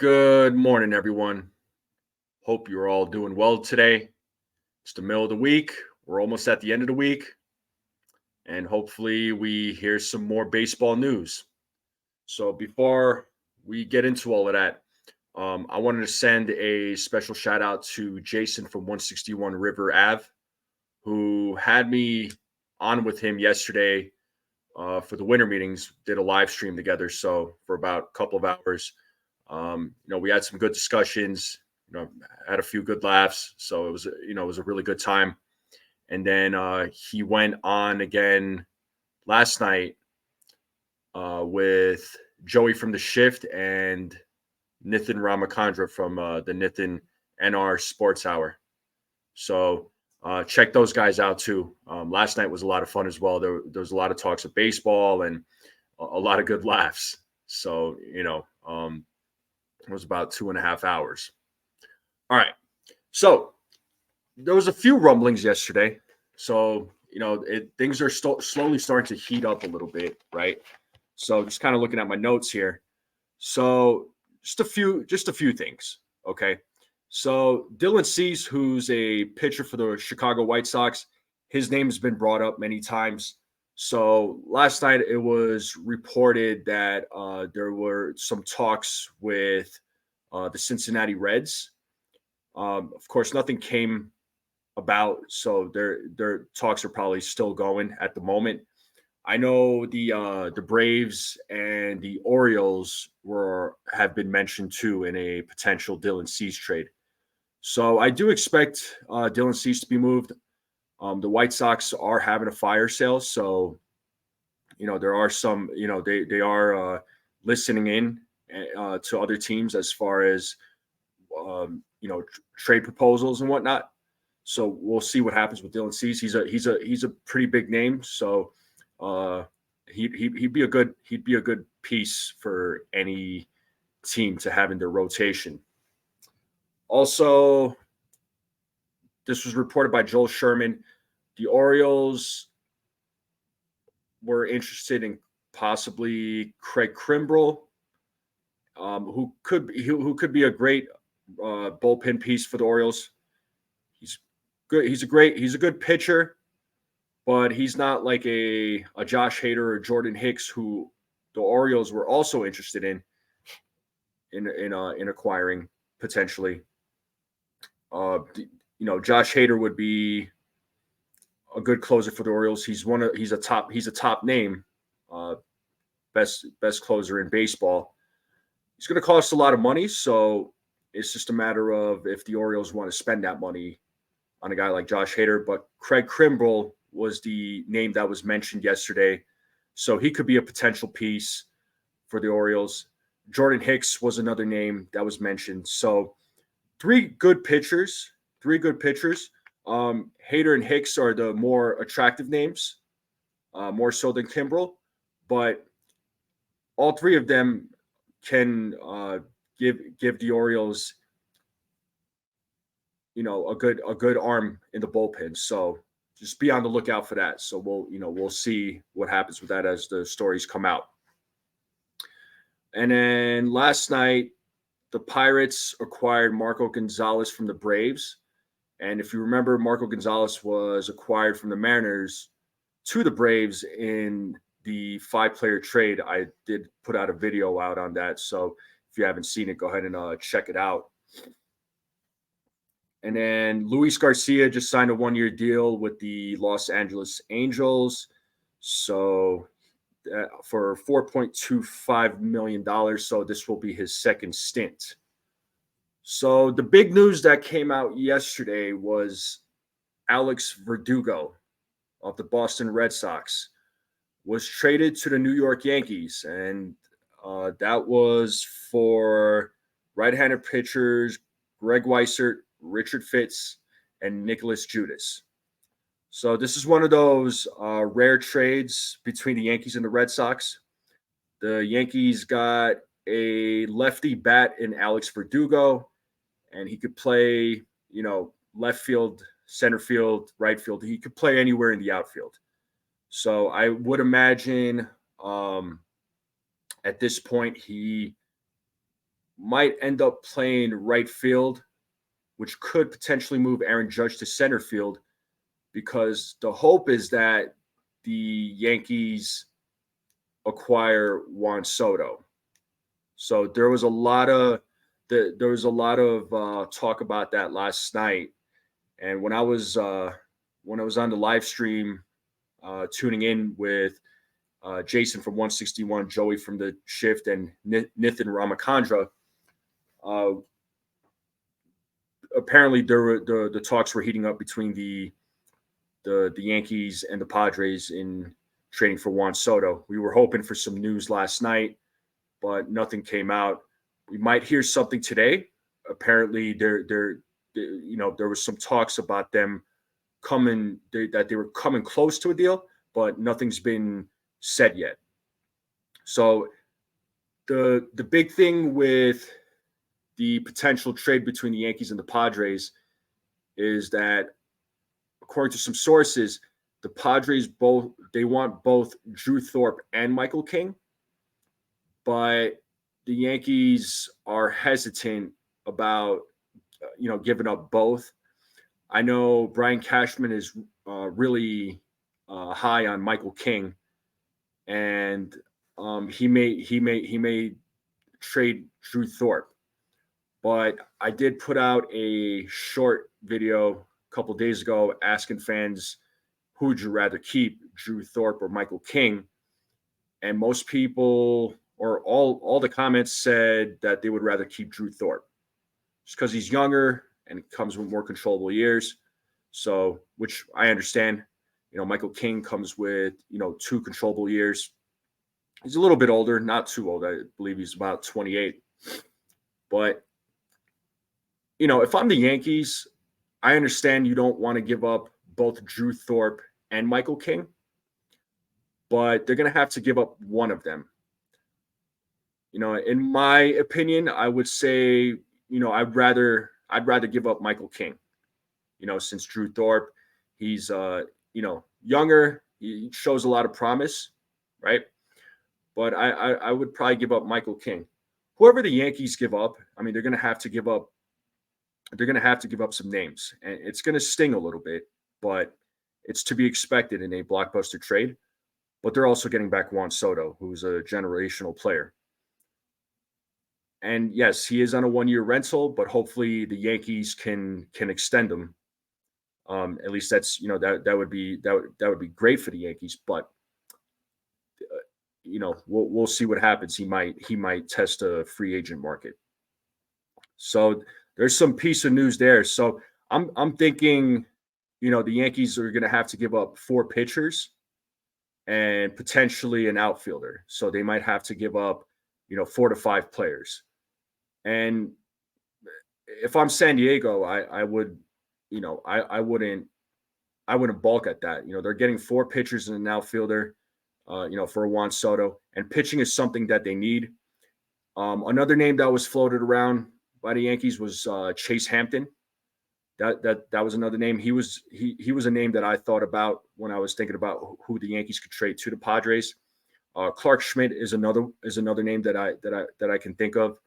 Good morning, everyone. Hope you're all doing well today. It's the middle of the week. We're almost at the end of the week, and hopefully, we hear some more baseball news. So, before we get into all of that, I wanted to send a special shout out to Jason from 161 River Ave, who had me on with him yesterday for the winter meetings. Did a live stream together, so for about a couple of hours. We had some good discussions. Had a few good laughs. So it was a really good time. And then he went on again last night with Joey from the Shift and Nithin Ramakandra from the Nithin NR Sports Hour. So check those guys out too. Last night was a lot of fun as well. There was a lot of talks of baseball and a lot of good laughs. So it was about 2.5 hours. All right. So there was a few rumblings yesterday. So, things are slowly starting to heat up a little bit, right? So just kind of looking at my notes here. So just a few things. Okay. So Dylan Cease, who's a pitcher for the Chicago White Sox, his name has been brought up many times. So last night it was reported that there were some talks with the Cincinnati Reds. Of course, nothing came about, so their talks are probably still going at the moment. I know the Braves and the Orioles have been mentioned too in a potential Dylan Cease trade. So I do expect Dylan Cease to be moved. The White Sox are having a fire sale, so there are some. They are listening in to other teams as far as trade proposals and whatnot. So we'll see what happens with Dylan Cease. He's a pretty big name, so he'd be a good piece for any team to have in their rotation. Also, this was reported by Joel Sherman. The Orioles were interested in possibly Craig Kimbrel, who could be a great bullpen piece for the Orioles. He's good. He's a good pitcher, but he's not like a Josh Hader or Jordan Hicks, who the Orioles were also interested in acquiring potentially. Josh Hader would be a good closer for the Orioles. He's a top name, best closer in baseball. He's going to cost a lot of money, so it's just a matter of if the Orioles want to spend that money on a guy like Josh Hader. But Craig Kimbrel was the name that was mentioned yesterday, so he could be a potential piece for the Orioles. Jordan Hicks was another name that was mentioned. So three good pitchers. Hader and Hicks are the more attractive names, more so than Kimbrel, but all three of them can give the Orioles, a good arm in the bullpen. So just be on the lookout for that. So we'll see what happens with that as the stories come out. And then last night, the Pirates acquired Marco Gonzalez from the Braves. And if you remember, Marco Gonzalez was acquired from the Mariners to the Braves in the 5-player trade. I did put out a video out on that. So if you haven't seen it, go ahead and check it out. And then Luis Garcia just signed a 1-year deal with the Los Angeles Angels. So for $4.25 million. So this will be his second stint. So the big news that came out yesterday was Alex Verdugo of the Boston Red Sox was traded to the New York Yankees. And that was for right-handed pitchers Greg Weissert, Richard Fitts, and Nicholas Judas. So this is one of those rare trades between the Yankees and the Red Sox. The Yankees got a lefty bat in Alex Verdugo, and he could play, left field, center field, right field. He could play anywhere in the outfield. So I would imagine at this point he might end up playing right field, which could potentially move Aaron Judge to center field, because the hope is that the Yankees acquire Juan Soto. So there was a lot of talk about that last night, and when I was on the live stream, tuning in with Jason from 161, Joey from the Shift, and Nithin Ramakandra, apparently the talks were heating up between the Yankees and the Padres in trading for Juan Soto. We were hoping for some news last night, but nothing came out. We might hear something today. Apparently, there was some talks about them that they were coming close to a deal, but nothing's been said yet. So the big thing with the potential trade between the Yankees and the Padres is that, according to some sources, the Padres want both Drew Thorpe and Michael King, but the Yankees are hesitant about giving up both. I know Brian Cashman is really high on Michael King, and he may trade Drew Thorpe. But I did put out a short video a couple days ago asking fans, who would you rather keep, Drew Thorpe or Michael King? And most people, or all the comments, said that they would rather keep Drew Thorpe, just because he's younger and comes with more controllable years. So, which I understand. Michael King comes with 2 controllable years. He's a little bit older, not too old. I believe he's about 28. But if I'm the Yankees, I understand you don't want to give up both Drew Thorpe and Michael King, but they're going to have to give up one of them. In my opinion, I would say, I'd rather give up Michael King. Since Drew Thorpe, he's younger, he shows a lot of promise, right? But I would probably give up Michael King. Whoever the Yankees give up, I mean, they're going to have to give up some names, and it's going to sting a little bit, but it's to be expected in a blockbuster trade. But they're also getting back Juan Soto, who's a generational player. And yes, he is on a 1-year rental, but hopefully the Yankees can extend him. At least that's that would be great for the Yankees. But we'll see what happens. He might test a free agent market. So there's some piece of news there. So I'm thinking, the Yankees are going to have to give up 4 pitchers and potentially an outfielder. So they might have to give up, 4 to 5 players. And if I'm San Diego, I would, I wouldn't balk at that. They're getting 4 pitchers and an outfielder, for Juan Soto, and pitching is something that they need. Another name that was floated around by the Yankees was Chase Hampton. That was another name. He was a name that I thought about when I was thinking about who the Yankees could trade to the Padres. Clark Schmidt is another name that I can think of.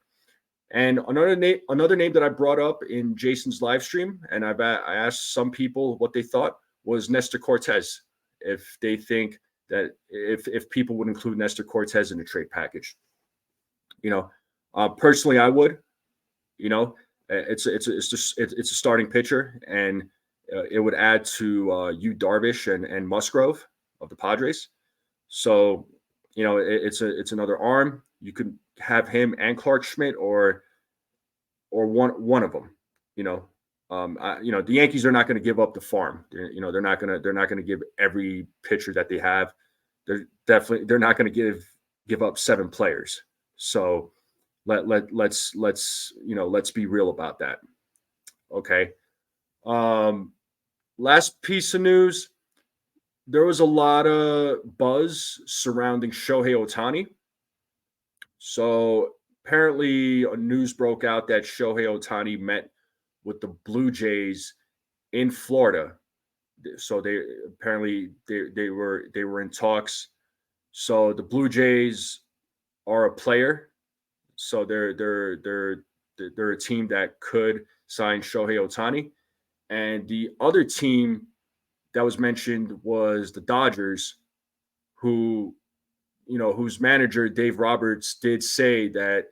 And another name that I brought up in Jason's live stream, and I asked some people what they thought, was Nestor Cortez. If they think that if people would include Nestor Cortez in the trade package, personally I would. It's a starting pitcher, and it would add to Yu Darvish and Musgrove of the Padres. So it's another arm. You could have him and Clark Schmidt, or one of them. The Yankees are not going to give up the farm. They're not going to give every pitcher that they have. They're not going to give up 7 players. So let's be real about that. Okay. Last piece of news. There was a lot of buzz surrounding Shohei Ohtani. So apparently news broke out that Shohei Ohtani met with the Blue Jays in Florida. So they were in talks. So the Blue Jays are a player. So they're a team that could sign Shohei Ohtani. And the other team that was mentioned was the Dodgers, who, whose manager Dave Roberts did say that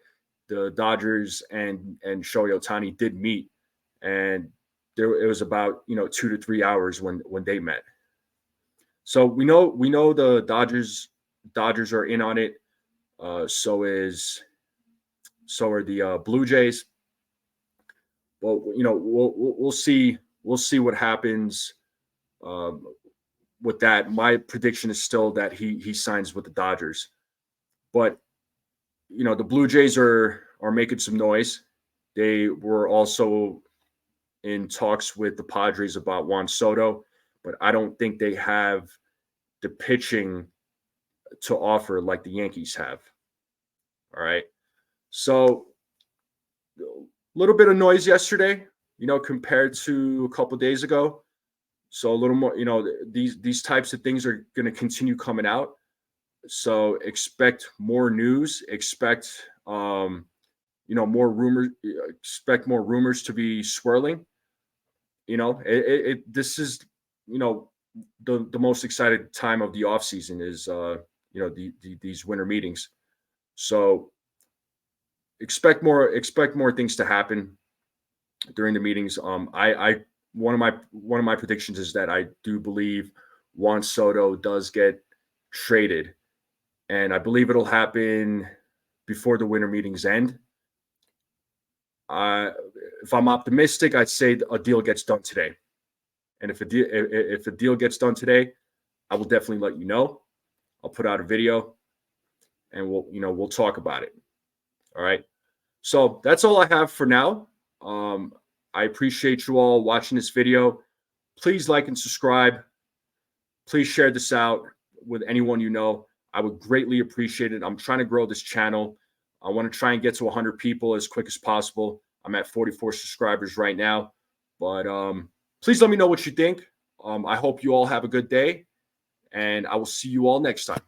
the Dodgers and Shohei Ohtani did meet, and it was about 2 to 3 hours when they met. So we know the Dodgers are in on it. So are the Blue Jays. Well, we'll see what happens with that. My prediction is still that he signs with the Dodgers, but the Blue Jays are making some noise. They were also in talks with the Padres about Juan Soto, but I don't think they have the pitching to offer like the Yankees have. All right. So a little bit of noise yesterday, compared to a couple of days ago. So a little more, these types of things are going to continue coming out. So expect more news, expect more rumors, expect more rumors to be swirling. This is the most excited time of the off season is these winter meetings. So expect more things to happen during the meetings. I one of my predictions is that I do believe Juan Soto does get traded, and I believe it'll happen before the winter meetings end. If I'm optimistic, I'd say a deal gets done today. And if a deal gets done today, I will definitely let you know. I'll put out a video, and we'll talk about it. All right. So that's all I have for now. I appreciate you all watching this video. Please like and subscribe. Please share this out with anyone you know. I would greatly appreciate it. I'm trying to grow this channel. I want to try and get to 100 people as quick as possible. I'm at 44 subscribers right now. But please let me know what you think. I hope you all have a good day, and I will see you all next time.